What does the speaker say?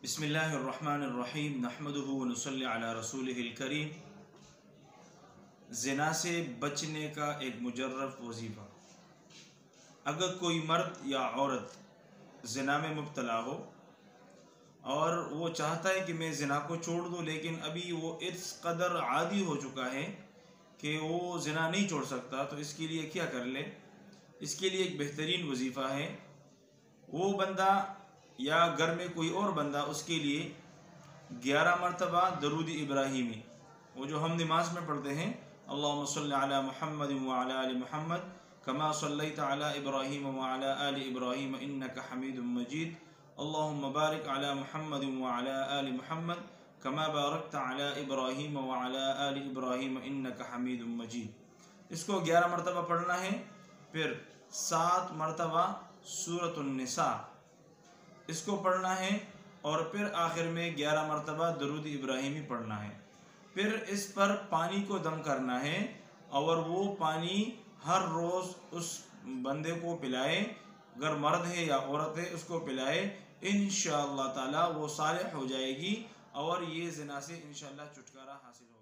بسم اللہ الرحمن الرحیم نحمدہ ونصلی علی رسولہ الکریم۔ زنا سے بچنے کا ایک مجرب وظیفہ۔ اگر کوئی مرد یا عورت زنا میں مبتلا ہو اور وہ چاہتا ہے کہ میں زنا کو چھوڑ دوں، لیکن ابھی وہ اس قدر عادی ہو چکا ہے کہ وہ زنا نہیں چھوڑ سکتا، تو اس کے لیے کیا کر لے؟ اس کے لیے ایک بہترین وظیفہ ہے۔ وہ بندہ یا گھر میں کوئی اور بندہ اس کے لیے 11 مرتبہ درود ابراہیمی، وہ جو ہم نماز میں پڑھتے ہیں، اللہم صلی علی محمد وعلی آل محمد کما صلیت علی ابراہیم وعلی آل ابراہیم انک حمید مجید، اللہم بارک علی محمد وعلی آل محمد کما بارکت علی ابراہیم وعلی آل ابراہیم انک حمید مجید۔ اس کو 11 مرتبہ پڑھنا ہے، پھر 7 مرتبہ سورۃ النساء اس کو پڑھنا ہے، اور پھر آخر میں 11 مرتبہ درود ابراہیمی پڑھنا ہے۔ پھر اس پر پانی کو دم کرنا ہے، اور وہ پانی ہر روز اس بندے کو پلائے، اگر مرد ہے یا عورت ہے اس کو پلائے، انشاءاللہ تعالی وہ صالح ہو جائے گی اور یہ زنا سے انشاءاللہ چھٹکارا حاصل ہو